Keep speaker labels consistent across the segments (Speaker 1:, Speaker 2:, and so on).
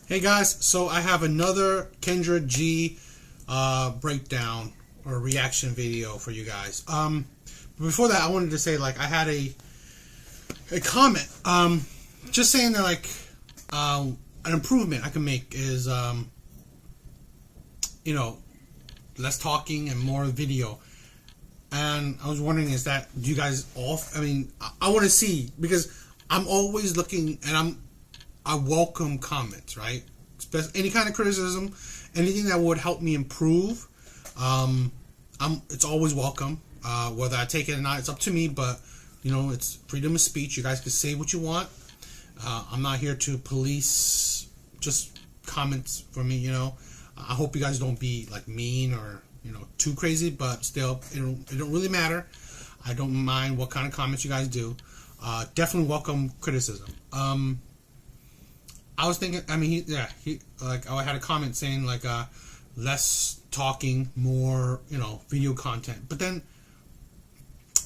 Speaker 1: Hey guys, so I have another Kendra G breakdown or reaction video for you guys. Before that, I wanted to say I had a comment, just saying that an improvement I can make is less talking and more video. And I was wondering, do you guys off? I mean, I want to see, because I'm always looking, and I welcome comments, right? Any kind of criticism, anything that would help me improve. It's always welcome. Whether I take it or not, it's up to me. But it's freedom of speech. You guys can say what you want. I'm not here to police just comments for me. I hope you guys don't be mean or too crazy. But still, it don't really matter. I don't mind what kind of comments you guys do. Definitely welcome criticism. I was thinking, I had a comment saying less talking, more, video content. But then,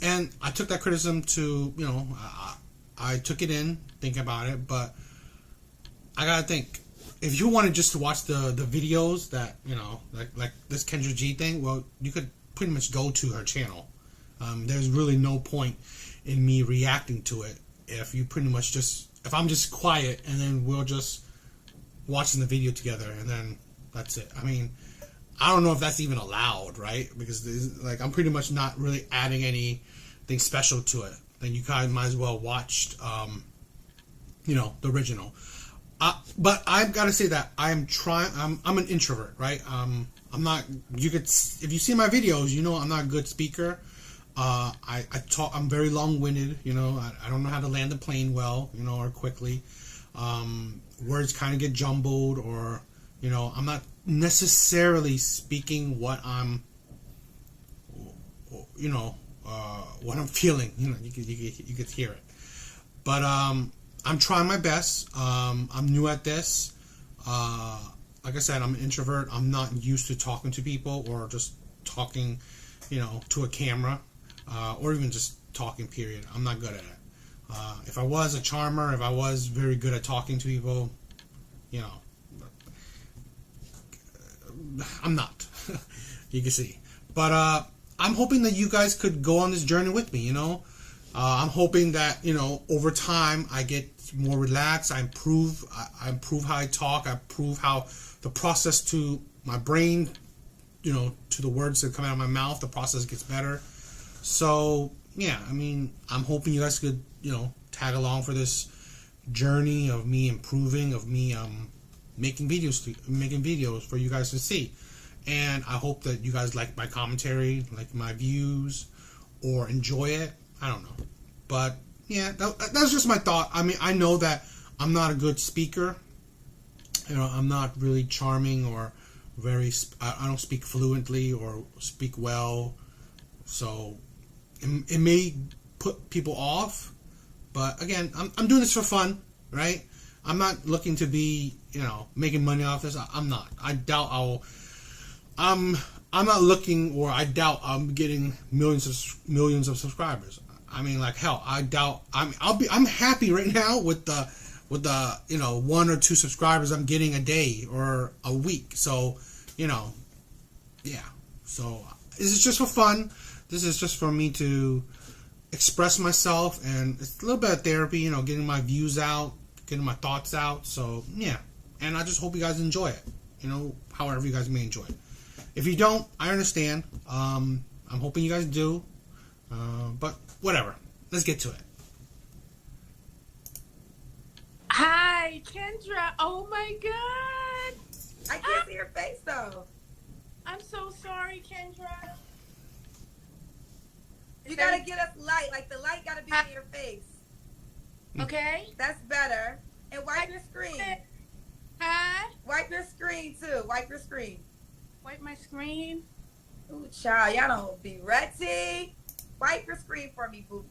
Speaker 1: and I took that criticism to, I took it in, think about it, but I gotta think, if you wanted just to watch the videos that, like this Kendra G thing, well, you could pretty much go to her channel. There's really no point in me reacting to it if you pretty much if I'm just quiet and then we'll just watching the video together and then that's it. I mean, I don't know if that's even allowed, right? Because I'm pretty much not really adding anything special to it. Then you guys might as well watch, the original. But I've got to say that I'm an introvert, right? I'm not. If you see my videos, I'm not a good speaker. I talk. I'm very long-winded. I don't know how to land a plane well, or quickly. Words kind of get jumbled, or I'm not necessarily speaking what I'm, what I'm feeling. You could hear it. But I'm trying my best. I'm new at this. Like I said, I'm an introvert. I'm not used to talking to people or just talking, to a camera. Or even just talking, period. I'm not good at it. If I was a charmer, if I was very good at talking to people, I'm not. You can see. But I'm hoping that you guys could go on this journey with me, I'm hoping that, over time I get more relaxed. I improve how I talk. I improve how the process to my brain, to the words that come out of my mouth, the process gets better. So, yeah, I mean, I'm hoping you guys could, tag along for this journey of me improving, of me making videos for you guys to see. And I hope that you guys like my commentary, like my views, or enjoy it. I don't know. But, yeah, that's just my thought. I mean, I know that I'm not a good speaker. I'm not really charming or I don't speak fluently or speak well. So it may put people off, but again, I'm doing this for fun, right? I'm not looking to be, making money off this. I'm not. I doubt I'm not looking, or I doubt I'm getting millions of subscribers. I mean, hell, I doubt. I'm happy right now with the 1 or 2 subscribers I'm getting a day or a week. So, yeah. So this is just for fun. This is just for me to express myself, and it's a little bit of therapy, getting my views out, getting my thoughts out. So, yeah. And I just hope you guys enjoy it, however you guys may enjoy it. If you don't, I understand. I'm hoping you guys do. But whatever. Let's get to it.
Speaker 2: Hi, Kendra. Oh, my God.
Speaker 3: I can't see your face, though.
Speaker 2: I'm so sorry, Kendra.
Speaker 3: You gotta get us light. The light gotta be in your face.
Speaker 2: Okay.
Speaker 3: That's better. And wipe your screen.
Speaker 2: Hi.
Speaker 3: Wipe your screen, too. Wipe your screen.
Speaker 2: Wipe my screen.
Speaker 3: Ooh, child, y'all don't be ready. Wipe your screen for me, boo.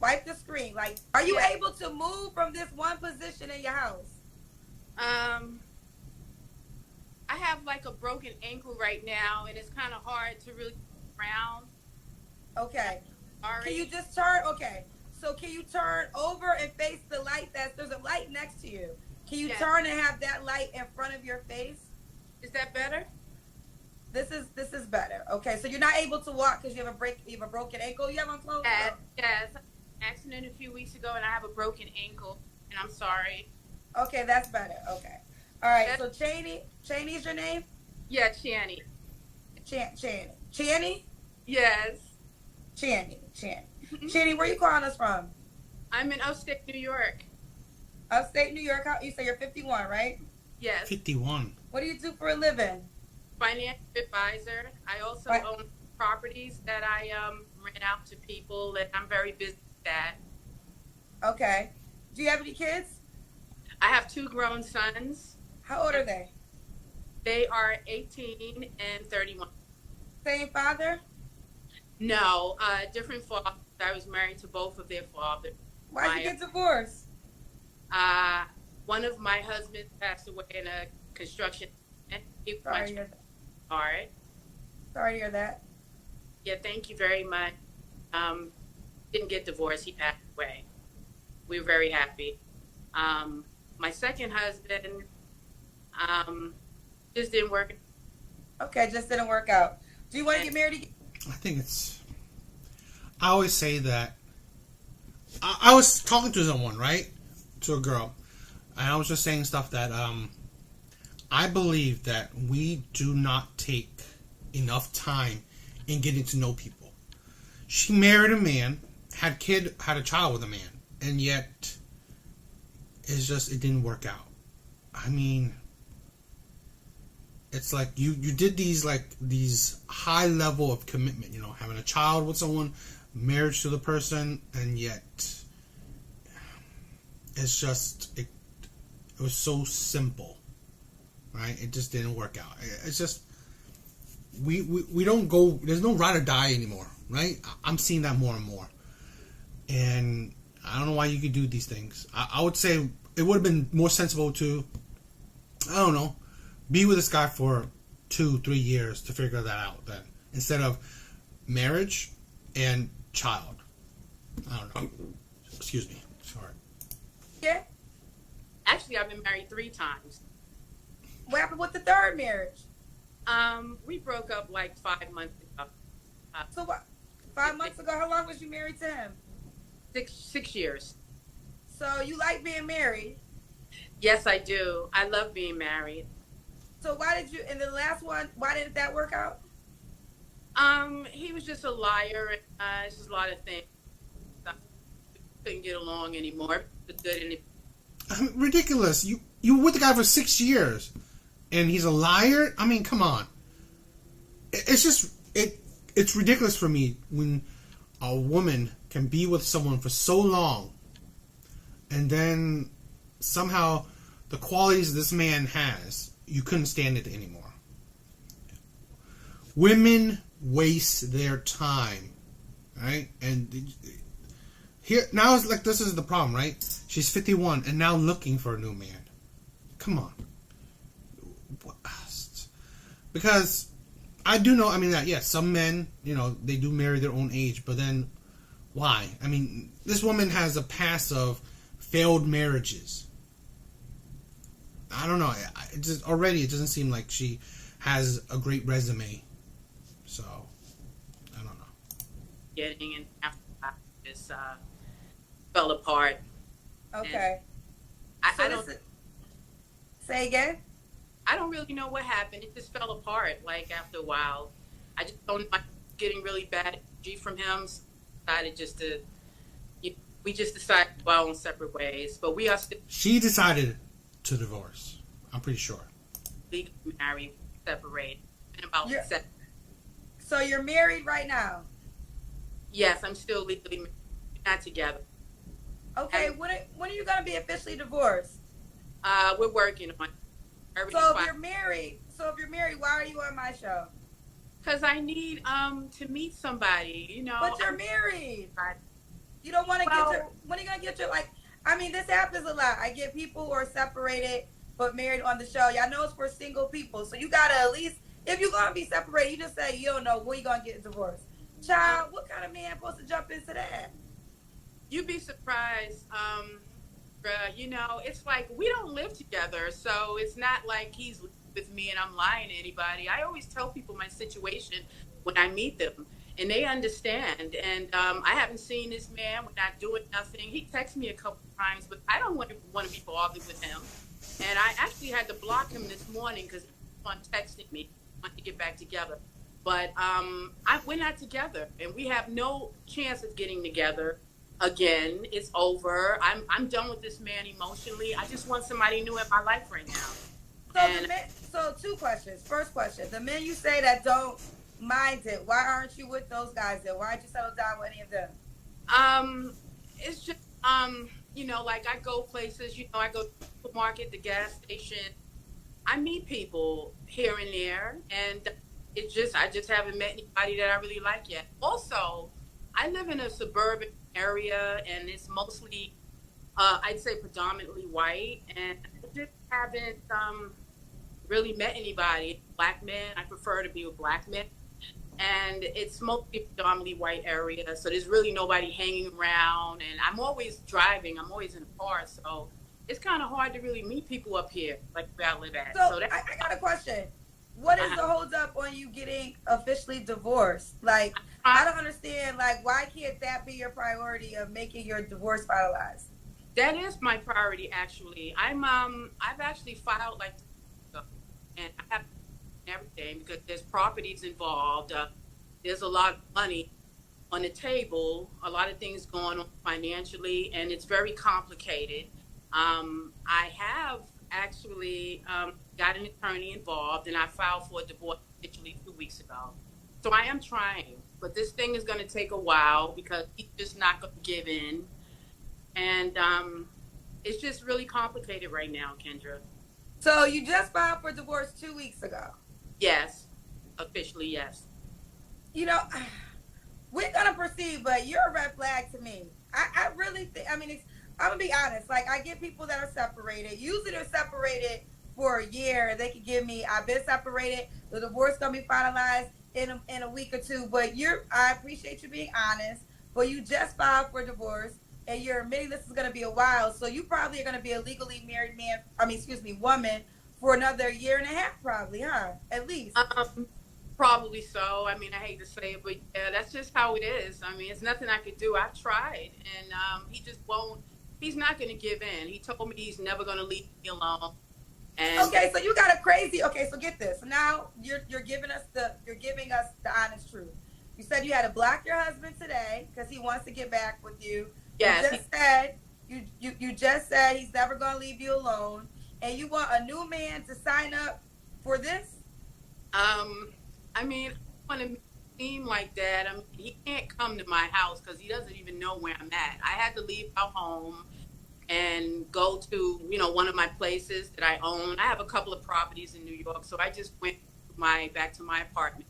Speaker 3: Wipe the screen. Are you able to move from this one position in your house?
Speaker 2: I have a broken ankle right now, and it's kind of hard to really move around.
Speaker 3: Okay.
Speaker 2: Sorry.
Speaker 3: Can you just turn? Okay. So can you turn over and face the light? There's a light next to you. Can you
Speaker 2: Yes.
Speaker 3: turn and have that light in front of your face?
Speaker 2: Is that better?
Speaker 3: This is better. Okay, so you're not able to walk because you have a broken ankle. You have on clothes.
Speaker 2: Yes. Yes. Accident a few weeks ago, and I have a broken ankle, and I'm sorry.
Speaker 3: Okay, that's better. Okay. All right.
Speaker 2: Yes.
Speaker 3: So Chaney's your name?
Speaker 2: Yeah, Channy.
Speaker 3: Chaney?
Speaker 2: Yes.
Speaker 3: Chaney. Chaney, where you calling us from?
Speaker 2: I'm in upstate New York.
Speaker 3: Upstate New York. You say you're 51, right?
Speaker 2: Yes.
Speaker 1: 51.
Speaker 3: What do you do for a living?
Speaker 2: Financial advisor. I also
Speaker 3: Right.
Speaker 2: own properties that I rent out to people, and I'm very busy with that.
Speaker 3: Okay. Do you have any kids?
Speaker 2: I have 2 grown sons.
Speaker 3: How old are they?
Speaker 2: They are 18 and 31.
Speaker 3: Same father?
Speaker 2: No, different fathers. I was married to both of their fathers.
Speaker 3: Why'd you get divorced?
Speaker 2: One of my husbands passed away in a construction, and he was
Speaker 3: Sorry
Speaker 2: my
Speaker 3: to hear that.
Speaker 2: hard.
Speaker 3: Sorry to hear that.
Speaker 2: Yeah, thank you very much. Didn't get divorced. He passed away. We were very happy. My second husband just didn't work.
Speaker 3: Okay, just didn't work out. Do you want to get married again?
Speaker 1: I think it's. I always say that. I was talking to someone, right? To a girl. And I was just saying stuff that I believe that we do not take enough time in getting to know people. She married a man, had a child with a man, and yet it didn't work out. I mean, it's like you did these high level of commitment, having a child with someone, marriage to the person, and yet it was so simple, right? It just didn't work out. It's just we don't go. There's no ride or die anymore, right? I'm seeing that more and more, and I don't know why you could do these things. I would say it would have been more sensible to, I don't know, be with this guy for 2-3 years to figure that out then, instead of marriage and child. I don't know. Excuse me. Sorry.
Speaker 3: Yeah.
Speaker 2: Actually, I've been married 3 times.
Speaker 3: What happened with the third marriage?
Speaker 2: We broke up like 5 months ago.
Speaker 3: So what? 5 months ago, how long was you married to him?
Speaker 2: 6 years.
Speaker 3: So you like being married.
Speaker 2: Yes, I do. I love being married.
Speaker 3: So why did you, in the last one, why didn't that work out?
Speaker 2: He was just a liar. And, it's just a lot of things. Couldn't get along anymore. But good and
Speaker 1: I mean, ridiculous. You were with the guy for 6 years, and he's a liar. I mean, come on. It's just it's ridiculous for me when a woman can be with someone for so long, and then somehow the qualities this man has, you couldn't stand it anymore. Women waste their time, right? And here now it's like this is the problem, right? She's 51 and now looking for a new man. Come on. Because I do know, I mean, that yes, some men, they do marry their own age, but then why? I mean, this woman has a past of failed marriages. I don't know. It doesn't seem like she has a great resume. So, I don't know.
Speaker 2: getting and after just fell apart.
Speaker 3: Okay.
Speaker 2: I don't.
Speaker 3: Say again.
Speaker 2: I don't really know what happened. It just fell apart. Like after a while, I just don't like getting really bad energy from him. So I decided just to. We just decided to go our own separate ways, but we are still.
Speaker 1: She decided to divorce. I'm pretty sure.
Speaker 2: Legally married, separated, in about
Speaker 3: Yeah.
Speaker 2: 7.
Speaker 3: So you're married right now.
Speaker 2: Yes, I'm still legally married, not together.
Speaker 3: Okay. When are you gonna be officially divorced?
Speaker 2: We're working on.
Speaker 3: So if you're married, why are you on my show?
Speaker 2: Because I need to meet somebody, you know.
Speaker 3: But you're married. You don't want to get your. When are you gonna get your like? I mean, this happens a lot. I get people who are separated but married on the show. Y'all know it's for single people, so you gotta at least, if you're gonna be separated, you just say you don't know when you're gonna get divorced. Child, what kind of man supposed to jump into that?
Speaker 2: You'd be surprised. You know, it's like we don't live together, so it's not like he's with me and I'm lying to anybody. I always tell people my situation when I meet them, and they understand. And I haven't seen this man. We're not doing nothing. He texts me a couple times, but I don't want to be bothered with him. And I actually had to block him this morning because he was on texting me, wanting to get back together. But we're not together, and we have no chance of getting together again. It's over. I'm done with this man emotionally. I just want somebody new in my life right now.
Speaker 3: So two questions. First question: the men you say that don't mind it, why aren't you with those guys then? Why aren't you settle down with any of them?
Speaker 2: It's just you know, like I go places. You know, I go to the supermarket, the gas station. I meet people here and there, and I just haven't met anybody that I really like yet. Also, I live in a suburban area, and it's mostly, I'd say, predominantly white, and I just haven't really met anybody. Black men, I prefer to be with black men, and it's mostly predominantly white area, so there's really nobody hanging around, and I'm always driving. I'm always in a car, so it's kind of hard to really meet people up here, like where I live at.
Speaker 3: So I got a question. What is the hold up on you getting officially divorced? Like, I don't understand. Like, why can't that be your priority of making your divorce finalized?
Speaker 2: That is my priority, actually. I've actually filed like, and I have everything because there's properties involved. There's a lot of money on the table, a lot of things going on financially, and it's very complicated. I have actually got an attorney involved, and I filed for a divorce literally 2 weeks ago. So I am trying, but this thing is going to take a while because he's just not going to give in. And it's just really complicated right now, Kendra.
Speaker 3: So you just filed for divorce 2 weeks ago?
Speaker 2: Yes, officially, yes.
Speaker 3: You know, we're going to proceed, but you're a red flag to me. I really think, I mean, I'm going to be honest. Like, I get people that are separated. Usually they're separated for a year. They can give me, I've been separated. The divorce going to be finalized in a week or two. But I appreciate you being honest. But you just filed for divorce, and you're admitting this is going to be a while. So you probably are going to be a legally married woman for another year and a half, probably, huh? At least.
Speaker 2: Probably so. I mean, I hate to say it, but yeah, that's just how it is. I mean, it's nothing I could do. I've tried, and he just won't. He's not going to give in. He told me he's never going to leave me alone. And
Speaker 3: okay, so you got a crazy. Okay, so get this. Now you're giving us the honest truth. You said you had to block your husband today because he wants to get back with you.
Speaker 2: Yes.
Speaker 3: You just said he's never going to leave you alone, and you want a new man to sign up for this.
Speaker 2: I mean, I want to seem like that. I mean, he can't come to my house because he doesn't even know where I'm at. I had to leave our home and go to, one of my places that I own. I have a couple of properties in New York, so I just went back to my apartment,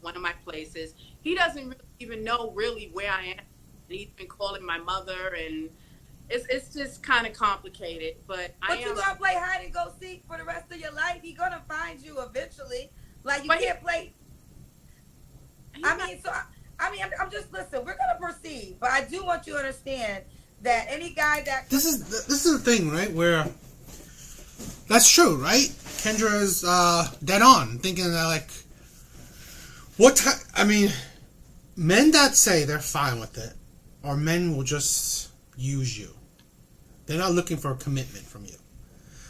Speaker 2: one of my places. He doesn't really even know really where I am. He's been calling my mother, and it's just kind of complicated. But
Speaker 3: you gonna play hide and go seek for the rest of your life. He's gonna find you eventually. Like you can't play. I'm just listen. We're gonna proceed, but I do want you to understand that any guy that
Speaker 1: this is the thing, right? Where that's true, right? Kendra is dead on, thinking that like men that say they're fine with it, or men will just use you. They're not looking for a commitment from you.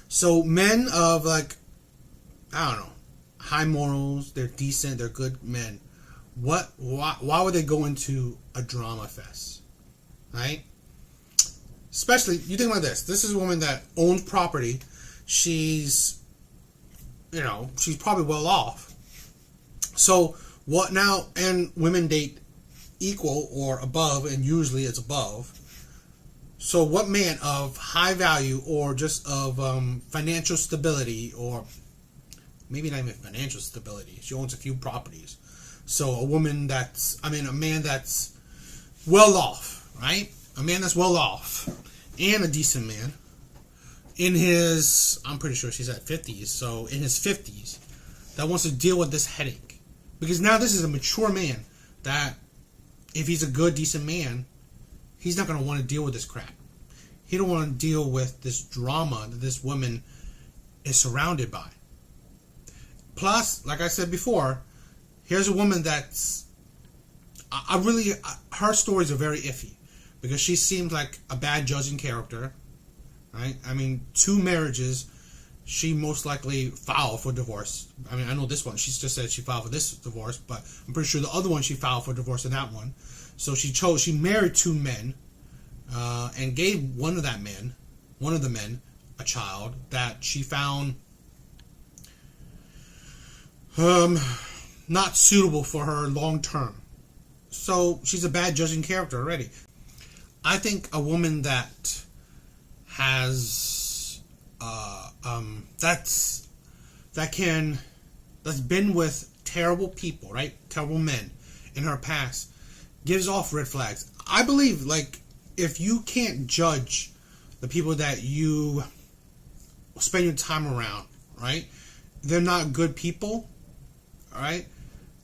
Speaker 1: So men of like, I don't know, high morals, they're decent, they're good men. Why would they go into a drama fest? Right? Especially, you think about this. This is a woman that owns property. She's probably well off. So what now? And women date equal or above, and usually it's above. So what man of high value or just of financial stability, or maybe not even financial stability, she owns a few properties. So a man that's well off, right? A man that's well off and a decent man in his, I'm pretty sure she's at 50s, so in his 50s, that wants to deal with this headache. Because now this is a mature man that, if he's a good, decent man, he's not going to want to deal with this crap. he don't want to deal with this drama that this woman is surrounded by. Plus, like I said before, here's a woman that's her stories are very iffy because she seems like a bad judging character, right? I mean, 2 marriages, she most likely filed for divorce. I mean, I know this one, she just said she filed for this divorce, but I'm pretty sure the other one she filed for divorce in that one. So she married 2 men, and gave one of the men, a child that she found not suitable for her long term. So she's a bad judging character already. I think a woman that has that's been with terrible people, right? Terrible men in her past gives off red flags. I believe, like, if you can't judge the people that you spend your time around, right? They're not good people, all right?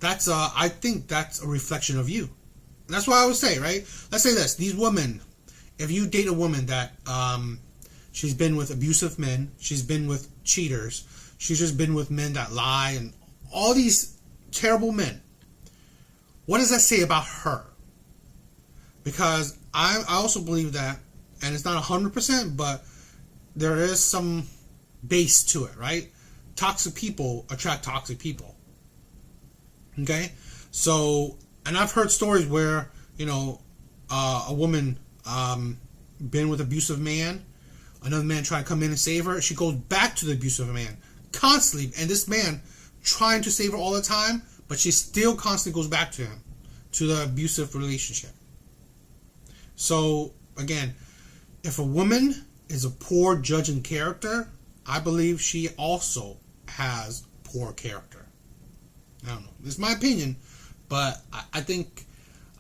Speaker 1: I think that's a reflection of you. And that's why I would say, right? Let's say this: these women, if you date a woman that she's been with abusive men, she's been with cheaters, she's just been with men that lie, and all these terrible men, what does that say about her? Because I also believe that, and it's not 100%, but there is some base to it, right? Toxic people attract toxic people. Okay? So, and I've heard stories where, a woman been with an abusive man, another man trying to come in and save her, she goes back to the abusive man constantly, and this man trying to save her all the time, but she still constantly goes back to him, to the abusive relationship. So, again, if a woman is a poor judging character, I believe she also has poor character. I don't know. It's my opinion, but I think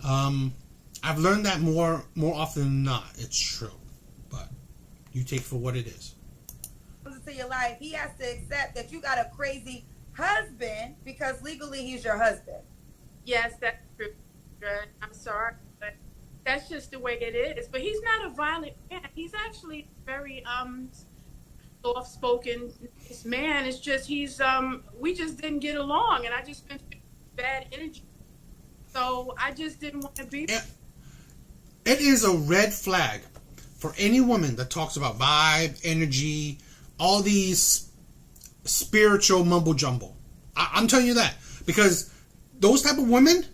Speaker 1: I've learned that more often than not. It's true, but you take it for what it is.
Speaker 3: To your life, he has to accept that you got a crazy husband because legally he's your husband.
Speaker 2: Yes, that's true. I'm sorry, but that's just the way it is. But he's not a violent man. He's actually very soft-spoken man. It's just we just didn't get along, and I just been bad energy. So I just didn't want to be.
Speaker 1: It is a red flag for any woman that talks about vibe, energy, all these spiritual mumbo jumbo. I'm telling you that because those type of women,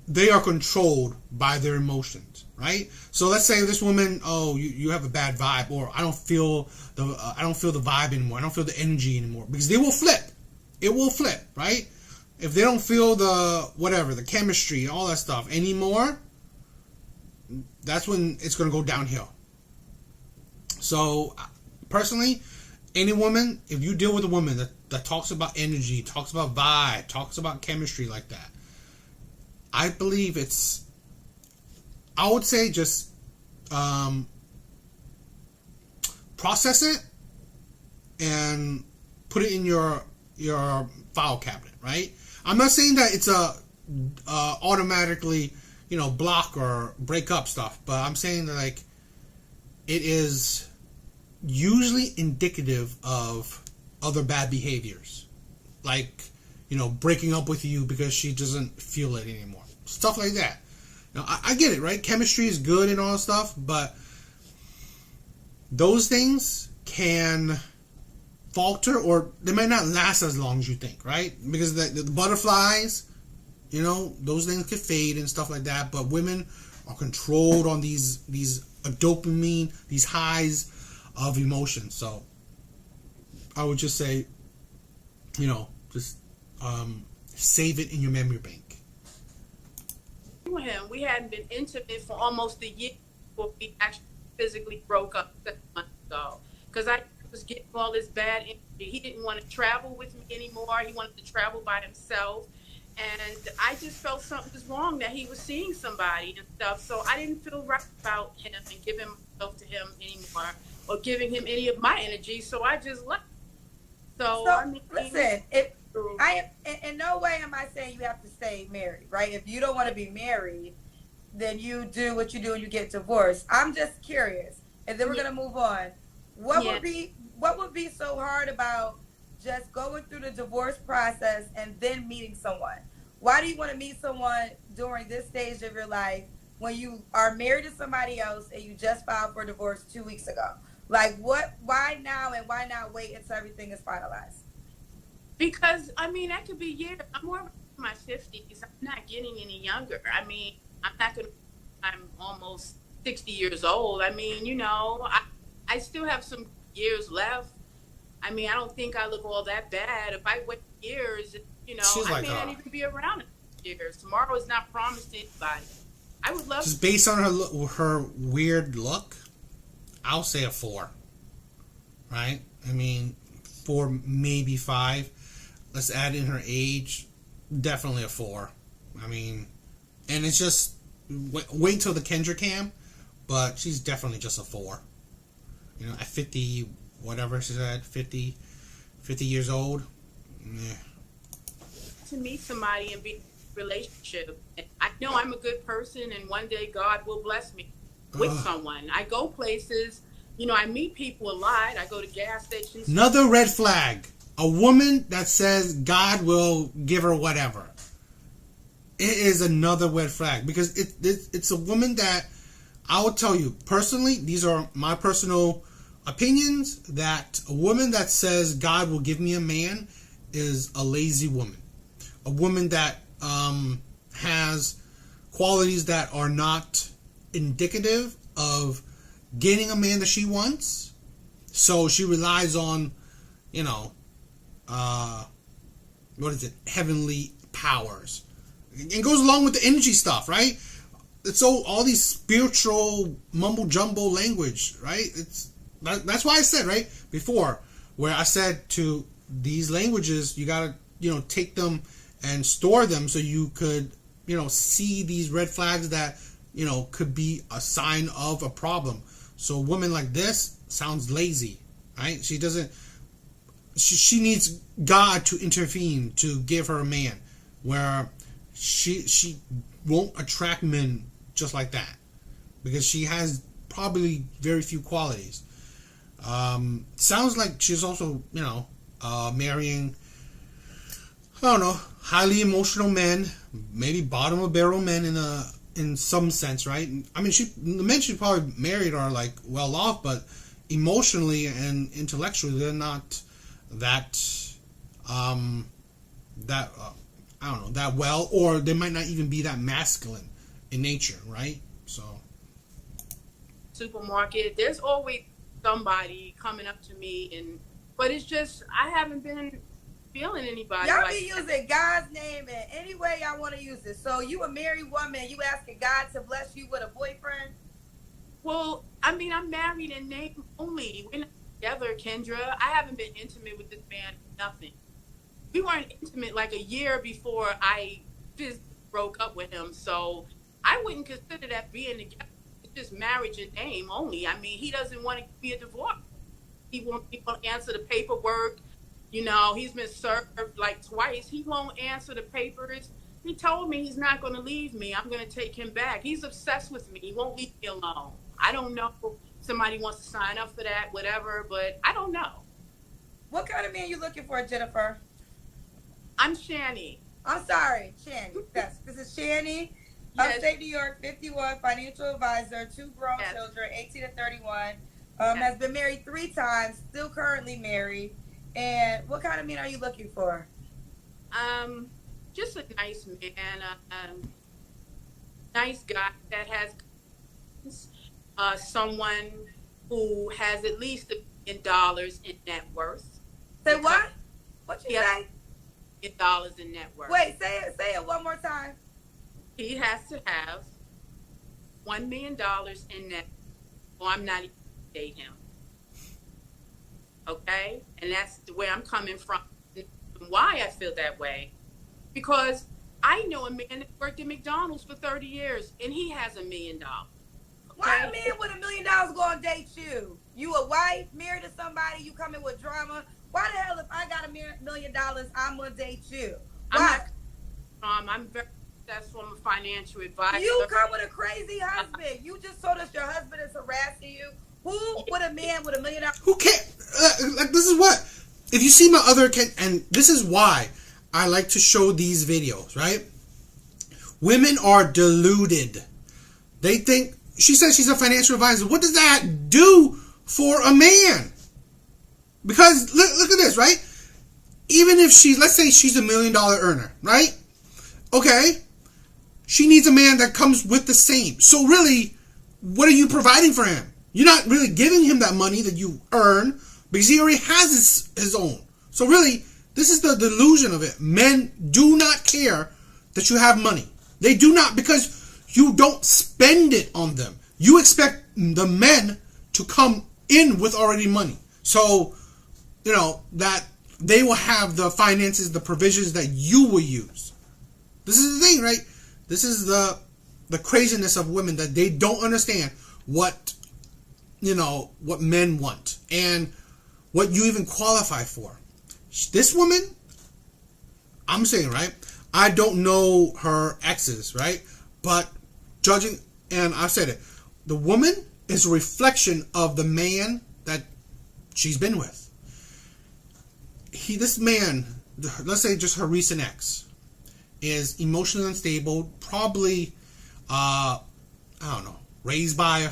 Speaker 1: they are controlled by their emotions, right? So let's say this woman, you have a bad vibe, or I don't feel the vibe anymore. I don't feel the energy anymore, because they will flip. It will flip, right? If they don't feel the chemistry, all that stuff anymore, that's when it's going to go downhill. So personally, any woman, if you deal with a woman that talks about energy, talks about vibe, talks about chemistry like that, I believe I would say just process it and put it in your file cabinet, right? I'm not saying that it's automatically, block or break up stuff, but I'm saying that, like, it is usually indicative of other bad behaviors, like, breaking up with you because she doesn't feel it anymore, stuff like that. Now, I get it, right? Chemistry is good and all that stuff, but those things can falter, or they might not last as long as you think, right? Because the butterflies, those things could fade and stuff like that, but women are controlled on these dopamine, these highs of emotion. So I would just say, just save it in your memory bank.
Speaker 2: We hadn't been intimate for almost a year before we actually physically broke up 7 months ago, because I was getting all this bad energy. He didn't want to travel with me anymore. He wanted to travel by himself. And I just felt something was wrong, that he was seeing somebody and stuff. So I didn't feel right about him and giving myself to him anymore, or giving him any of my energy. So I just left. So I mean,
Speaker 3: listen, in no way am I saying you have to stay married, right? If you don't want to be married, then you do what you do and you get divorced. I'm just curious. and then we're
Speaker 2: Yeah.
Speaker 3: gonna move on. What
Speaker 2: Yeah.
Speaker 3: would be so hard about just going through the divorce process and then meeting someone? Why do you want to meet someone during this stage of your life when you are married to somebody else and you just filed for divorce 2 weeks ago? Like, what? Why now, and why not wait until everything is finalized?
Speaker 2: Because I mean, that could be years. I'm more in my 50s. I'm not getting any younger. I mean, I'm not gonna. I'm almost 60 years old. I mean, I still have some years left. I mean, I don't think I look all that bad. If I wait years,
Speaker 1: She's
Speaker 2: I
Speaker 1: like
Speaker 2: may not even be around in years. Tomorrow is not promised to anybody. I would love.
Speaker 1: just based on her weird look, I'll say a 4. Right? I mean, 4, maybe 5. Let's add in her age. Definitely a 4. I mean, and it's just wait until the Kendra cam, but she's definitely just a 4. At 50, whatever she said, 50 years old. Yeah.
Speaker 2: To meet somebody and be in a relationship. And I know I'm a good person, and one day God will bless me with someone. I go places. I meet people a lot. I go to gas stations.
Speaker 1: Another red flag. A woman that says God will give her whatever. It is another red flag because it's a woman that I will tell you personally. These are my personal opinions. That a woman that says God will give me a man is a lazy woman. A woman that has qualities that are not indicative of getting a man that she wants. So she relies on, heavenly powers. It goes along with the energy stuff, right? It's all these spiritual mumble jumbo language, right? That's why I said, right, before, where I said to these languages, you gotta, take them and store them so you could, see these red flags that, could be a sign of a problem. So a woman like this sounds lazy, right? She doesn't. She needs God to intervene to give her a man, where she won't attract men just like that because she has probably very few qualities. Sounds like she's also marrying, I don't know, highly emotional men, maybe bottom of barrel men in some sense, right? I mean, the men she probably married are like well off, but emotionally and intellectually they're not that I don't know, that well, or they might not even be that masculine in nature, right? So
Speaker 2: Supermarket, there's always somebody coming up to me, but it's just I haven't been feeling anybody.
Speaker 3: Y'all be using God's name in any way y'all want to use it. So you a married woman, you asking God to bless you with a boyfriend?
Speaker 2: Well, I mean, I'm married in name only. We're not together, Kendra. I haven't been intimate with this man, nothing. We weren't intimate like a year before I just broke up with him. So I wouldn't consider that being together. It's just marriage in name only. I mean, he doesn't want to be a divorce. He won't answer the paperwork. He's been served like twice. He won't answer the papers. He told me he's not going to leave me. I'm going to take him back. He's obsessed with me. He won't leave me alone. I don't know if somebody wants to sign up for that, whatever, but I don't know.
Speaker 3: What kind of man you looking for, Jennifer?
Speaker 2: I'm Shani.
Speaker 3: I'm sorry, Shani. Yes, this is Shani.
Speaker 2: Yes.
Speaker 3: Upstate New York, 51, financial advisor, 2 grown
Speaker 2: Yes.
Speaker 3: children, 18 and 31.
Speaker 2: Yes.
Speaker 3: Has been married 3 times, still currently married. And what kind of man are you looking for?
Speaker 2: Just a nice man, nice guy that has someone who has at least $1 million in net worth.
Speaker 3: Say what? What you say?
Speaker 2: $1 in net worth.
Speaker 3: Wait, say it one more time.
Speaker 2: He has to have $1 million in net, or I'm not even date him. Okay, and that's where I'm coming from. Why I feel that way, because I know a man that worked at McDonald's for 30 years, and he has $1 million. Okay?
Speaker 3: Why a man with $1 million gonna date you? You a wife, married to somebody, you coming with drama. Why the hell, if I got $1 million, I'm gonna date you? Why?
Speaker 2: I'm very successful. I'm a financial advisor.
Speaker 3: You come with a crazy husband. You just told us your husband is harassing you. Who would a man with $1 million?
Speaker 1: Who can't? Like, this is what. If you see my other, and this is why I like to show these videos, right? Women are deluded. They think, she says she's a financial advisor. What does that do for a man? Because, look at this, right? Even if let's say she's $1 million earner, right? Okay. She needs a man that comes with the same. So really, what are you providing for him? You're not really giving him that money that you earn because he already has his own. So really, this is the delusion of it. Men do not care that you have money. They do not, because you don't spend it on them. You expect the men to come in with already money. So, you know, that they will have the finances, the provisions that you will use. This is the thing, right? This is the craziness of women, that they don't understand what, you know, what men want and what you even qualify for. This woman, I'm saying, right? I don't know her exes, right? But judging, and I've said it, the woman is a reflection of the man that she's been with. This man, let's say just her recent ex, is emotionally unstable, probably, I don't know, raised by,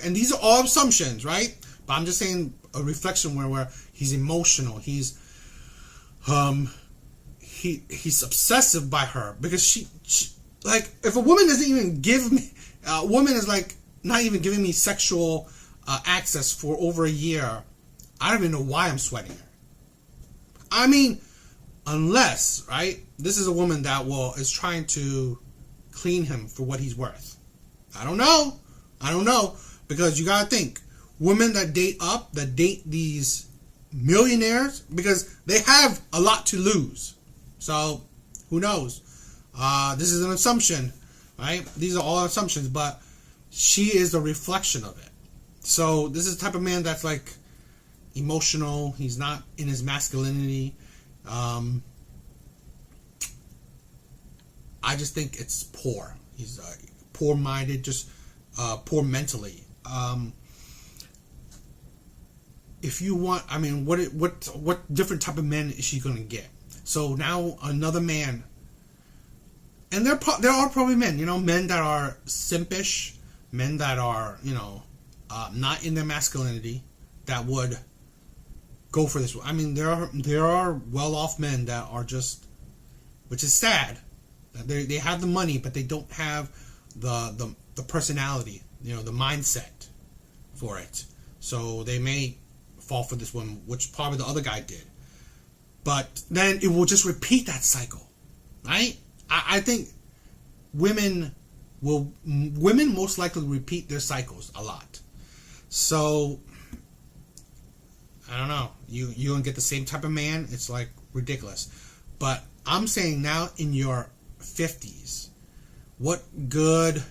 Speaker 1: and these are all assumptions, right? But I'm just saying a reflection where he's emotional, he's obsessive by her, because she like, if a woman doesn't even give me, a woman is like not even giving me sexual access for over a year, I don't even know why I'm sweating her. I mean, unless, right, this is a woman that is trying to clean him for what he's worth. I don't know, because you gotta think, women that date these millionaires, because they have a lot to lose. So, who knows? This is an assumption, right? These are all assumptions, but she is a reflection of it. So, this is the type of man that's like emotional. He's not in his masculinity. I just think it's poor. He's poor-minded, just poor mentally. If you want, I mean, what different type of men is she going to get? So now another man, and there are probably men, you know, men that are simpish, men that are, you know, not in their masculinity, that would go for this. I mean, there are well-off men that are just, which is sad, that they have the money, but they don't have the personality, you know, the mindset for it. So they may fall for this woman, which probably the other guy did. But then it will just repeat that cycle, right? I think women most likely repeat their cycles a lot. So I don't know. You don't get the same type of man. It's like ridiculous. But I'm saying now in your 50s, what good,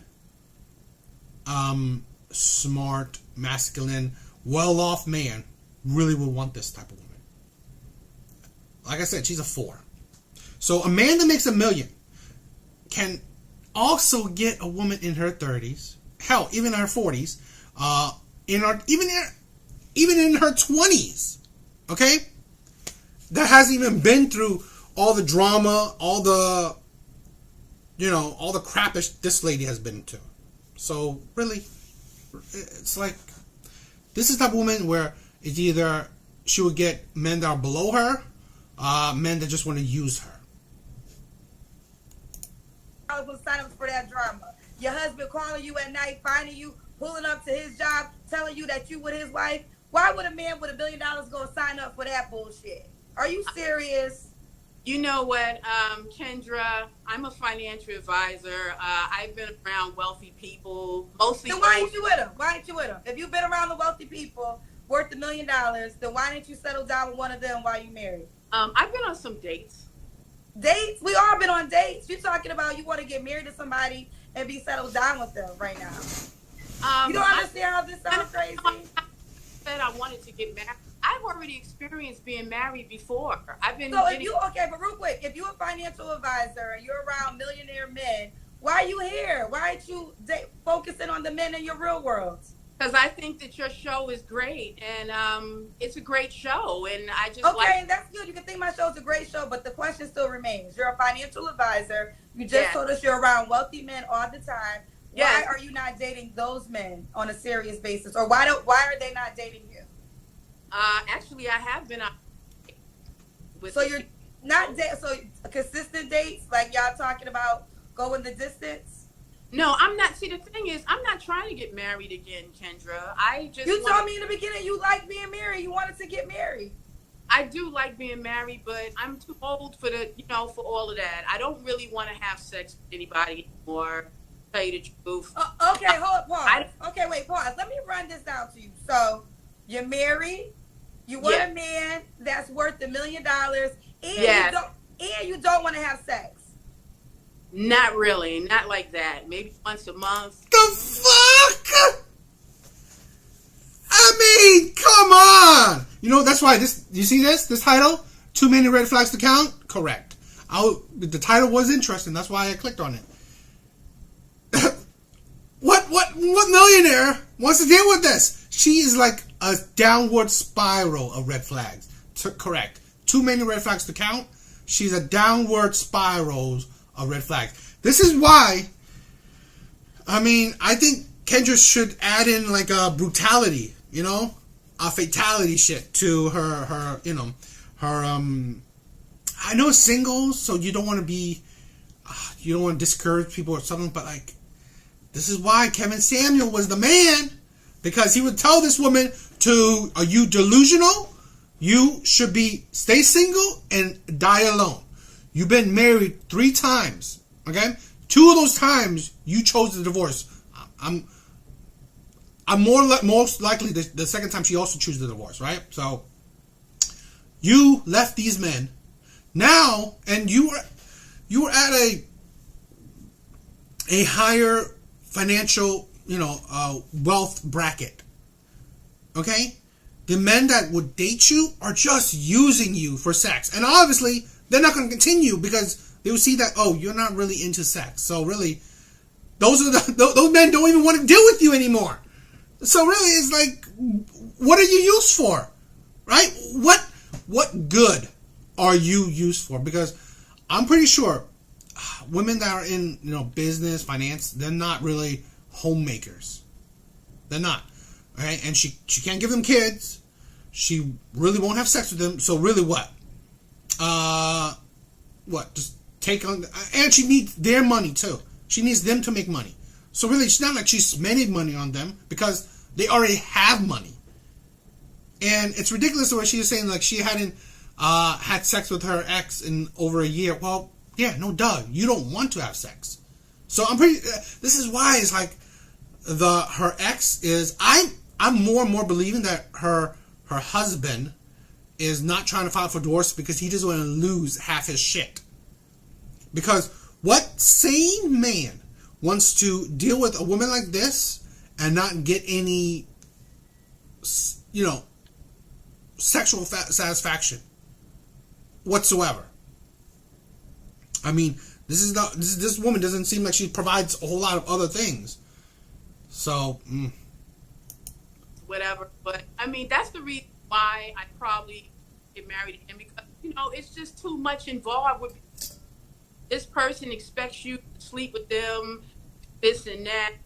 Speaker 1: smart, masculine, well-off man really will want this type of woman? Like I said, she's a 4. So a man that makes $1 million can also get a woman in her 30s, hell, even in her 40s, even in her 20s, okay? That hasn't even been through all the drama, all the crap this lady has been to. So really, it's like, this is the type of woman where it's either she would get men that are below her, men that just want to use her.
Speaker 3: I was sign up for that drama. Your husband calling you at night, finding you, pulling up to his job, telling you that you with his wife. Why would a man with $1 billion go sign up for that bullshit? Are you serious?
Speaker 2: You know what, Kendra, I'm a financial advisor. I've been around wealthy people, mostly.
Speaker 3: Then why ain't you with them? If you've been around the wealthy people worth $1 million, then why didn't you settle down with one of them while you married?
Speaker 2: I've been on some dates.
Speaker 3: Dates? We all been on dates. You're talking about you want to get married to somebody and be settled down with them right now. You don't understand how this sounds crazy?
Speaker 2: I said I wanted to get married. I've already experienced being married before. I've been.
Speaker 3: So but real quick, if you're a financial advisor and you're around millionaire men, why are you here? Why aren't you focusing on the men in your real world?
Speaker 2: Because I think that your show is great, and it's a great show, and I just
Speaker 3: okay, and that's good. You can think my show's a great show, but the question still remains. You're a financial advisor. You just told us you're around wealthy men all the time. Why are you not dating those men on a serious basis, or why are they not dating you?
Speaker 2: Actually, I have been on.
Speaker 3: So you're not so consistent dates, like y'all talking about going the distance.
Speaker 2: No, I'm not. See, the thing is, I'm not trying to get married again, Kendra.
Speaker 3: You told me in the beginning you like being married. You wanted to get married.
Speaker 2: I do like being married, but I'm too old for for all of that. I don't really want to have sex with anybody anymore. To tell you the truth.
Speaker 3: Okay, pause. Okay, wait, pause. Let me run this down to you. So, you're married. You want a man that's worth $1 million, and you don't want to have sex.
Speaker 2: Not really. Not like that. Maybe once a month.
Speaker 1: The fuck? I mean, come on. You know, that's why you see this title? Too many red flags to count? Correct. The title was interesting. That's why I clicked on it. What millionaire wants to deal with this? She is like a downward spiral of red flags. Correct. Too many red flags to count. She's a downward spiral of red flags. This is why, I mean, I think Kendra should add in like a brutality, a fatality shit to her, I know it's singles, so you don't want to discourage people or something, but like, this is why Kevin Samuel was the man, because he would tell this woman are you delusional? You should stay single and die alone. You've been married 3 times, okay? 2 of those times you chose the divorce. I'm most likely the second time she also chose the divorce, right? So you left these men now, and you were at a higher financial, wealth bracket, okay? The men that would date you are just using you for sex, and obviously they're not going to continue because they will see that, oh, you're not really into sex. So really, those men don't even want to deal with you anymore. So really, it's like, what are you used for, right? What good are you used for? Because I'm pretty sure women that are in business, finance, they're not really homemakers. They're not, right? And she can't give them kids. She really won't have sex with them. So really, what? Just take on, and she needs their money too. She needs them to make money. So really, it's not like she's spending money on them because they already have money. And it's ridiculous the way she was saying like she hadn't had sex with her ex in over a year. Well, yeah, no duh. You don't want to have sex. So I'm pretty. This is why it's like her ex is. I'm more and more believing that her husband is not trying to file for divorce because he doesn't want to lose half his shit. Because what sane man wants to deal with a woman like this and not get any, sexual satisfaction whatsoever? I mean, this woman doesn't seem like she provides a whole lot of other things. So,
Speaker 2: whatever. But I mean, that's the reason why I probably get married again, because it's just too much involved with this person. Expects you to sleep with them, this and that.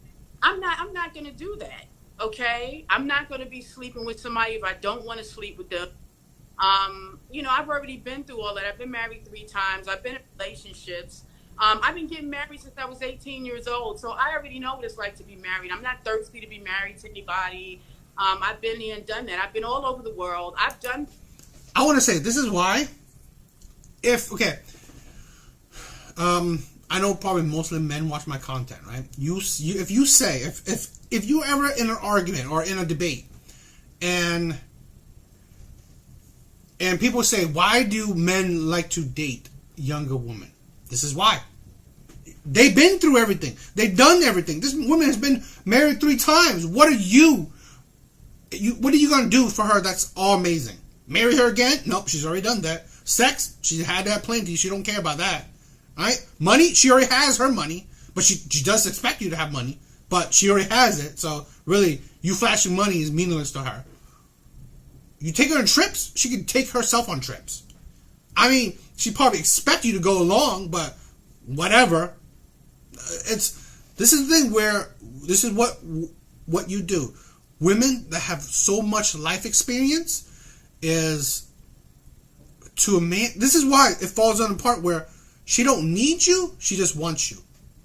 Speaker 2: I'm not gonna do that. Okay, I'm not gonna be sleeping with somebody if I don't want to sleep with them. I've already been through all that. I've been married 3 times. I've been in relationships. I've been getting married since I was 18 years old, so I already know what it's like to be married. I'm not thirsty to be married to anybody. I've been there and done that. I've been all over the world.
Speaker 1: I want to say, this is why. I know probably mostly men watch my content, right? If you ever in an argument or in a debate, and people say, why do men like to date younger women? This is why. They've been through everything. They've done everything. This woman has been married 3 times. What are you going to do for her that's all amazing? Marry her again? Nope, she's already done that. Sex? She had that plenty. She don't care about that. Right? Money? She already has her money. But she does expect you to have money. But she already has it. So, really, you flashing money is meaningless to her. You take her on trips, she can take herself on trips. I mean, she probably expect you to go along, but whatever. This is the thing where this is what you do. Women that have so much life experience is to a man. This is why it falls on the part where she don't need you, she just wants you,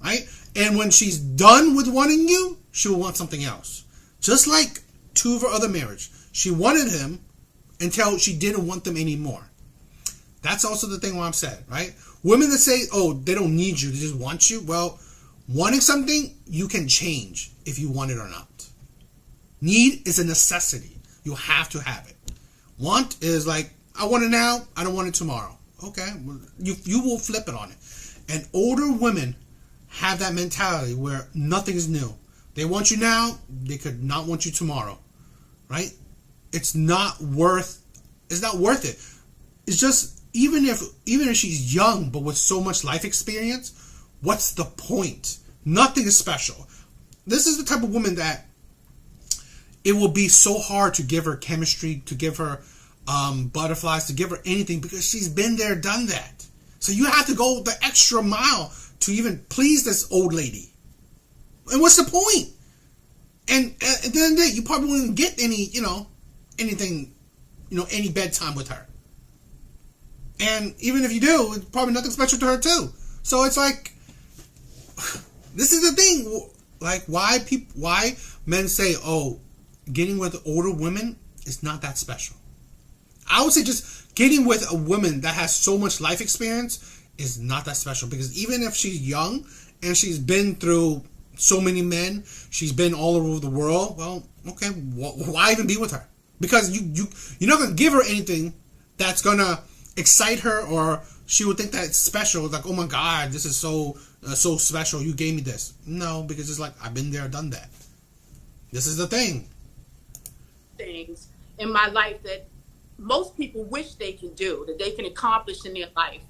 Speaker 1: right? And when she's done with wanting you, she will want something else. Just like two of her other marriage, she wanted him until she didn't want them anymore. That's also the thing where I'm sad, right? Women that say, oh, they don't need you, they just want you. Well, wanting something, you can change if you want it or not. Need is a necessity. You have to have it. Want is like, I want it now, I don't want it tomorrow. Okay, you will flip it on it. And older women have that mentality where nothing is new. They want you now, they could not want you tomorrow. Right? It's not worth it. It's just, even if she's young but with so much life experience, what's the point? Nothing is special. This is the type of woman that it will be so hard to give her chemistry, to give her butterflies, to give her anything, because she's been there, done that. So you have to go the extra mile to even please this old lady. And what's the point? And at the end of the day, you probably won't even get any bedtime with her. And even if you do, it's probably nothing special to her too. So it's like, this is the thing. Like, why men say, oh, getting with older women is not that special. I would say just getting with a woman that has so much life experience is not that special, because even if she's young and she's been through so many men, she's been all over the world, well, okay, why even be with her? Because you're not going to give her anything that's going to excite her, or she would think that it's special. Like, oh my God, this is so special, you gave me this. No, because it's like, I've been there, done that. This is the thing.
Speaker 2: Things in my life that most people wish they can do, that they can accomplish in their life.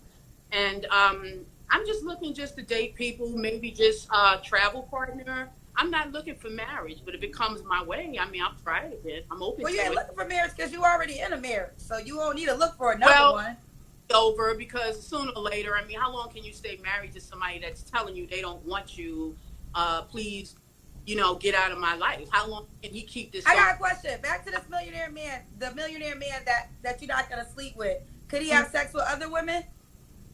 Speaker 2: And I'm just looking just to date people, maybe just a travel partner. I'm not looking for marriage, but if it comes my way, I mean, I'll try it again. I'm open to it.
Speaker 3: Well, you ain't looking for marriage because you already in a marriage, so you won't need to look for another one.
Speaker 2: Over, because sooner or later, I mean, how long can you stay married to somebody that's telling you they don't want you? Please, get out of my life. How long can he keep this?
Speaker 3: I got a question. Back to this millionaire man, the millionaire man that you're not gonna sleep with. Could he have sex with other women?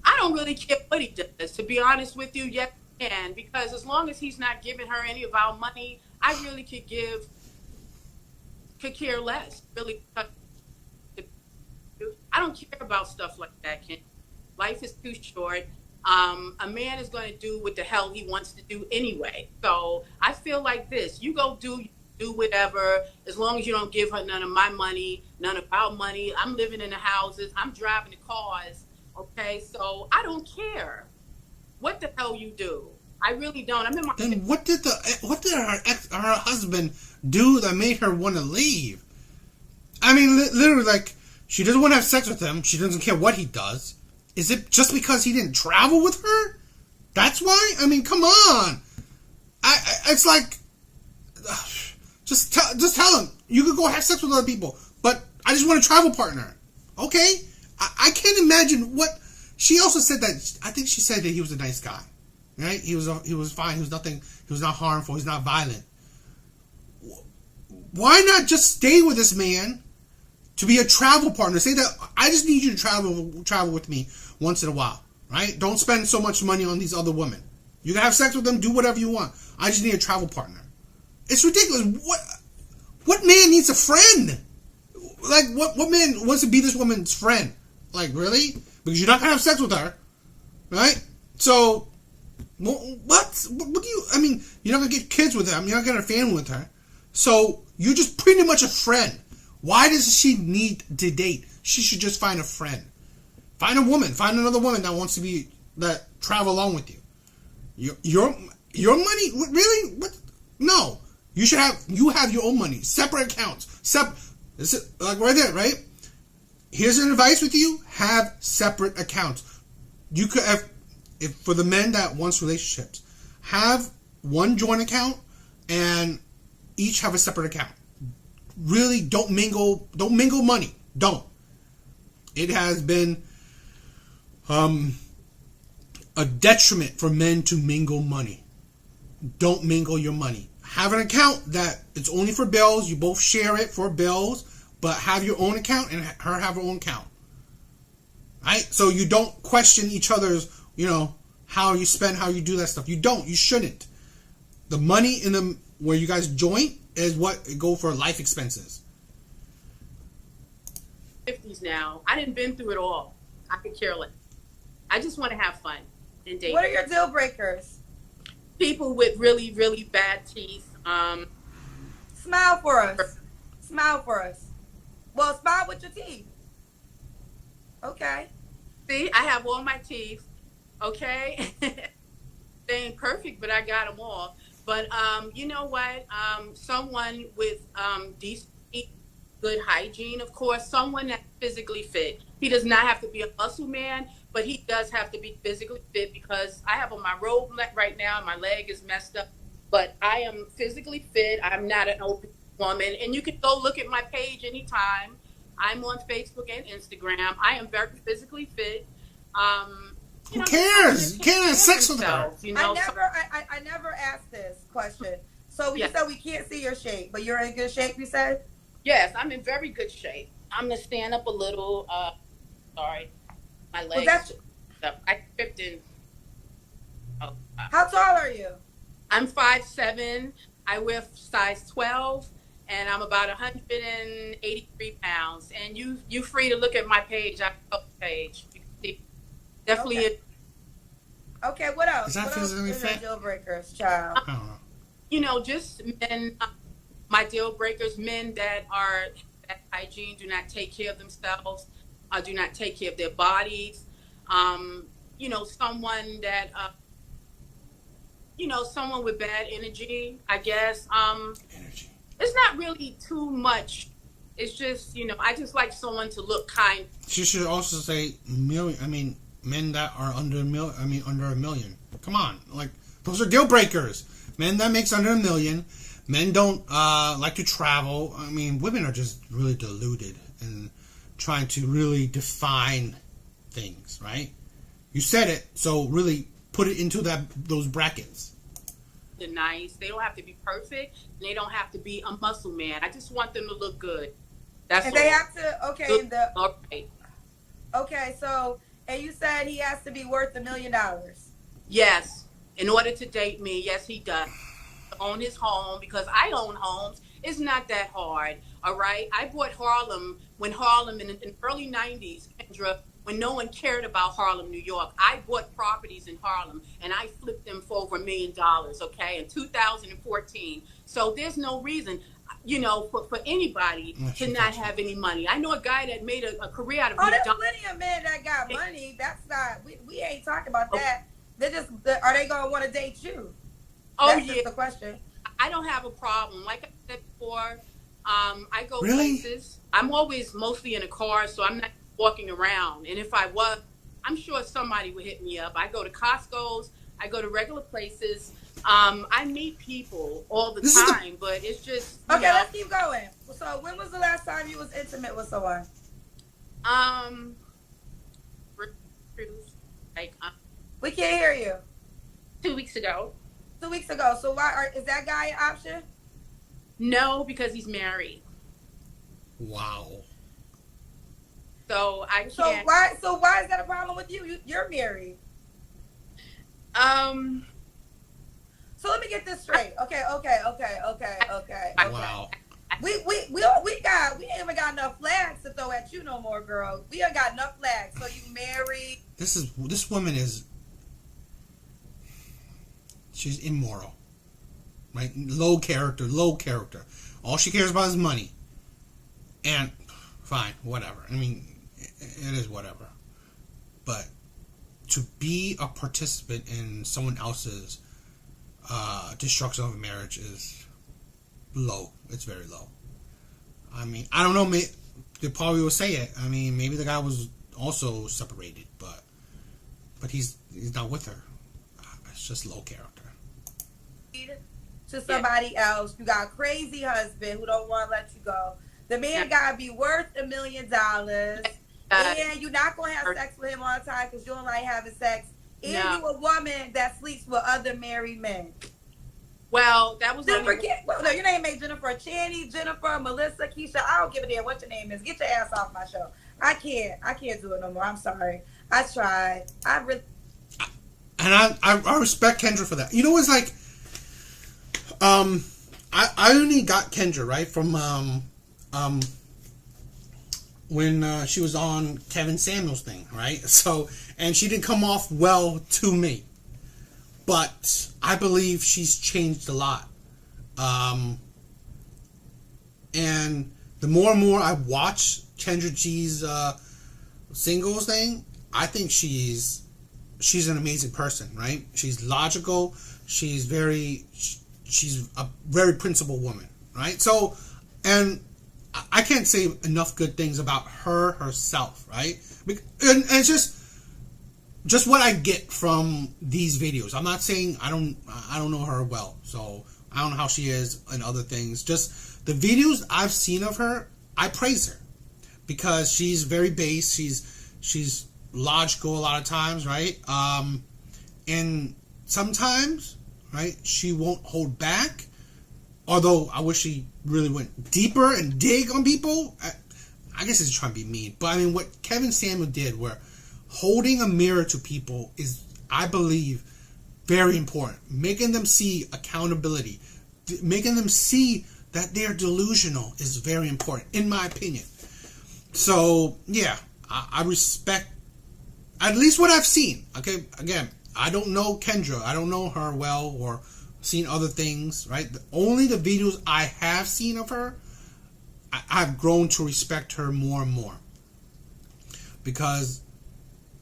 Speaker 2: I don't really care what he does, to be honest with you. Yes, he can, because as long as he's not giving her any of our money, I really could care less. Really, I don't care about stuff like that, Ken. Life is too short. A man is going to do what the hell he wants to do anyway. So I feel like this. You go do whatever, as long as you don't give her none of my money, none of our money. I'm living in the houses. I'm driving the cars. Okay, so I don't care what the hell you do. I really don't. I'm in my.
Speaker 1: Then what did her husband do that made her want to leave? I mean, literally, like, she doesn't want to have sex with him. She doesn't care what he does. Is it just because he didn't travel with her? That's why? I mean, come on. It's like, just tell him you could go have sex with other people, but I just want a travel partner. Okay. I can't imagine what she also said. That I think she said that he was a nice guy, right? He was fine. He was nothing. He was not harmful. He's not violent. Why not just stay with this man to be a travel partner? Say that I just need you to travel with me once in a while, right? Don't spend so much money on these other women. You can have sex with them, do whatever you want. I just need a travel partner. It's ridiculous. What man needs a friend? Like, what man wants to be this woman's friend? Like, really? Because you're not going to have sex with her, right? So, what do you, I mean, you're not going to get kids with her. You're not going to have a family with her. So, you're just pretty much a friend. Why does she need to date? She should just find a friend. Find a woman. Find another woman that travel along with you. Your money? Really? What? No. You have your own money. Separate accounts. This is like right there, right? Here's an advice with you: have separate accounts. You could have, if for the men that wants relationships, have one joint account and each have a separate account. Really, don't mingle money. Don't. It has been a detriment for men to mingle money. Don't mingle your money. Have an account that it's only for bills. You both share it for bills, but have your own account and her have her own account. Right? So you don't question each other's, how you spend, how you do that stuff. You don't. You shouldn't. The money in the where you guys joint is what go for life expenses.
Speaker 2: 50s now. I didn't been through it all. I could care less. I just want to have fun and date.
Speaker 3: What are your deal breakers?
Speaker 2: People with really, really bad teeth.
Speaker 3: Smile for us. Smile for us. Well, smile with your teeth. Okay.
Speaker 2: See, I have all my teeth. Okay. They ain't perfect, but I got them all. But you know what? Someone with decent, good hygiene, of course. Someone that's physically fit. He does not have to be a muscle man, but he does have to be physically fit because I have on my robe right now and my leg is messed up. But I am physically fit. I'm not an obese woman. And you can go look at my page anytime. I'm on Facebook and Instagram. I am very physically fit.
Speaker 1: Who cares? You can't have sex with her.
Speaker 3: I never asked this question. So you said we can't see your shape, but you're in good shape, you said?
Speaker 2: Yes, I'm in very good shape. I'm going to stand up a little. Sorry. My legs. I tripped in.
Speaker 3: How tall are you?
Speaker 2: I'm 5'7". I wear size 12. And I'm about 183 pounds. And you free to look at my page. I have a page. You can see. Definitely.
Speaker 3: Okay, what else?
Speaker 1: Is that
Speaker 3: what else is your deal breakers, child?
Speaker 1: I don't know.
Speaker 2: Just men. My deal breakers, men that are that hygiene, do not take care of themselves, do not take care of their bodies. Someone that, someone with bad energy, I guess.
Speaker 1: Energy.
Speaker 2: It's not really too much. It's just, I just like someone to look kind.
Speaker 1: She should also say men that are under a million. Come on, those are deal breakers. Men that makes under $1 million. Men don't like to travel. Women are just really deluded and trying to really define things, right? You said it, so really put it into those brackets.
Speaker 2: They're nice. They don't have to be perfect. And they don't have to be a muscle man. I just want them to look good. That's
Speaker 3: and
Speaker 2: all.
Speaker 3: They have to. Okay.
Speaker 2: All right.
Speaker 3: Okay. So, and you said he has to be worth $1 million.
Speaker 2: Yes. In order to date me, yes, he does. Own his home, because I own homes. It's not that hard. All right. I bought Harlem when Harlem in the early 90s, Kendra, when no one cared about Harlem, New York. I bought properties in Harlem and I flipped them for over $1 million, okay, in 2014. So there's no reason, for anybody to not have any money. I know a guy that made a career out of
Speaker 3: there's plenty of men that got money. That's not, we ain't talking about that. They're just, are they going to want to date you? That's just the question.
Speaker 2: I don't have a problem. Like I said before, I go
Speaker 1: really?
Speaker 2: places. I'm always mostly in a car, so I'm not walking around. And if I was, I'm sure somebody would hit me up. I go to Costco's. I go to regular places. I meet people all the time, but it's just...
Speaker 3: Okay, let's keep going. So when was the last time you was intimate with someone? We can't hear you.
Speaker 2: 2 weeks ago.
Speaker 3: 2 weeks ago. So is that guy an option?
Speaker 2: No, because he's married.
Speaker 1: Wow.
Speaker 2: So I can't.
Speaker 3: So why is that a problem with you? You're married. So let me get this straight. Okay.
Speaker 1: Wow.
Speaker 3: We ain't even got enough flags to throw at you no more, girl. We ain't got enough flags. So you married.
Speaker 1: This woman is. She's immoral, right? Low character. All she cares about is money. And fine, whatever. It is whatever. But to be a participant in someone else's destruction of a marriage is low. It's very low. I don't know. They probably will say it. Maybe the guy was also separated, but he's not with her. It's just low character.
Speaker 3: to somebody else. You got a crazy husband who don't want to let you go. The man gotta be worth $1 million. And you're not gonna have sex with him all the time because you don't like having sex. And you a woman that sleeps with other married men.
Speaker 2: Well, that was
Speaker 3: Jennifer. No, your name ain't Jennifer. Channy, Jennifer, Melissa, Keisha. I don't give a damn what your name is. Get your ass off my show. I can't do it no more. I'm sorry. I tried.
Speaker 1: And I respect Kendra for that. You know what's like? I only got Kendra right from when she was on Kevin Samuels thing, right? So, and she didn't come off well to me, but I believe she's changed a lot. And the more and more I watch Kendra G's singles thing, I think she's an amazing person, right? She's logical. She's a very principled woman, right? So, and I can't say enough good things about her herself, right? And it's just what I get from these videos. I'm not saying I don't know her well, so I don't know how she is and other things. Just the videos I've seen of her, I praise her because she's very base. She's logical a lot of times, right? And sometimes, right, she won't hold back. Although I wish she really went deeper and dig on people. I guess it's trying to be mean. But I mean, what Kevin Samuel did, where holding a mirror to people is, I believe, very important. Making them see accountability. Making them see that they're delusional is very important, in my opinion. So, yeah, I respect at least what I've seen. Okay, again, I don't know Kendra. I don't know her well or seen other things, right? Only the videos I have seen of her, I've grown to respect her more and more. Because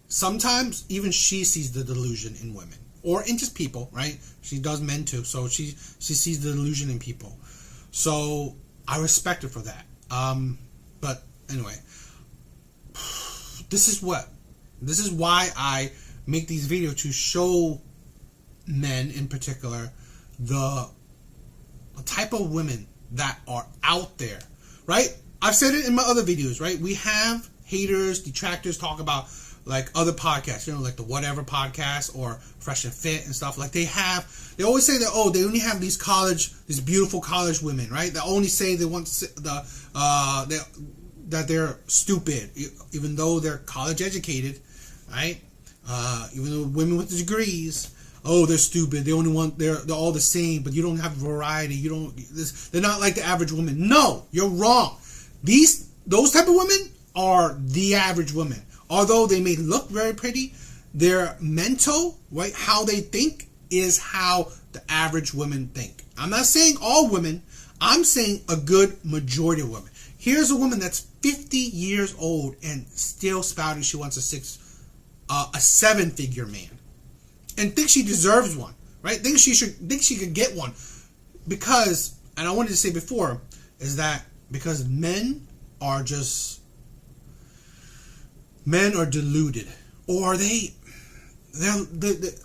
Speaker 1: sometimes even she sees the delusion in women. Or in just people, right? She does men too. So she sees the delusion in people. So I respect her for that. But anyway, this is why I make these videos, to show men in particular the type of women that are out there, right? I've said it in my other videos, right? We have haters, detractors talk about like other podcasts, like the Whatever podcast or Fresh and Fit and stuff. Like they always say that, oh, they only have these beautiful college women, right? That only say they want that they're stupid, even though they're college educated, right? Even though women with degrees, oh, they're stupid. They're all the same, but you don't have variety. They're not like the average woman. No, you're wrong. Those type of women are the average women. Although they may look very pretty, their mental, right, how they think is how the average women think. I'm not saying all women. I'm saying a good majority of women. Here's a woman that's 50 years old and still spouting she wants a 7-figure man. And think she deserves one, right? Think she could get one. Because, and I wanted to say before, is that because men are deluded. Or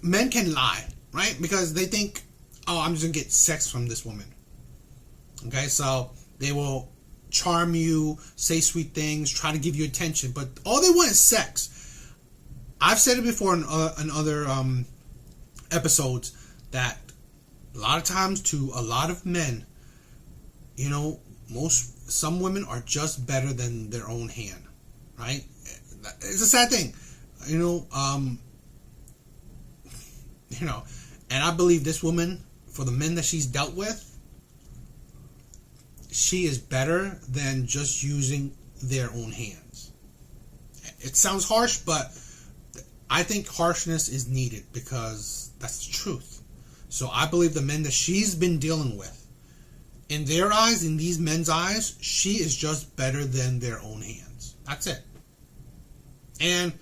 Speaker 1: men can lie, right? Because they think, oh, I'm just going to get sex from this woman. Okay, so they will charm you, say sweet things, try to give you attention, but all they want is sex. I've said it before in other episodes that a lot of times to a lot of men, some women are just better than their own hand, right? It's a sad thing, and I believe this woman, for the men that she's dealt with, she is better than just using their own hands. It sounds harsh, but I think harshness is needed because that's the truth. So I believe the men that she's been dealing with, in their eyes, in these men's eyes, she is just better than their own hands. That's it. And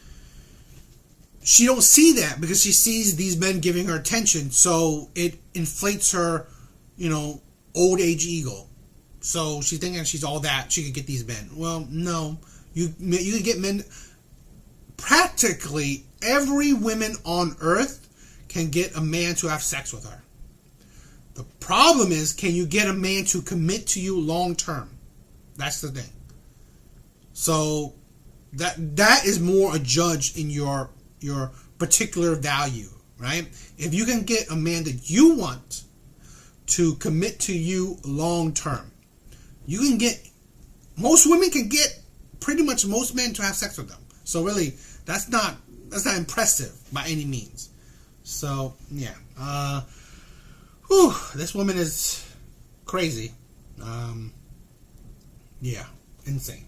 Speaker 1: she don't see that because she sees these men giving her attention, so it inflates her, old age ego. So she's thinking she's all that, she could get these men. Well, no. You can get men. Practically every woman on earth can get a man to have sex with her. The problem is, can you get a man to commit to you long term? That's the thing. So that is more a judge in your particular value, right? If you can get a man that you want to commit to you long term, you can get, most women can get pretty much most men to have sex with them. So really, that's not impressive by any means. So yeah, this woman is crazy. Yeah, insane.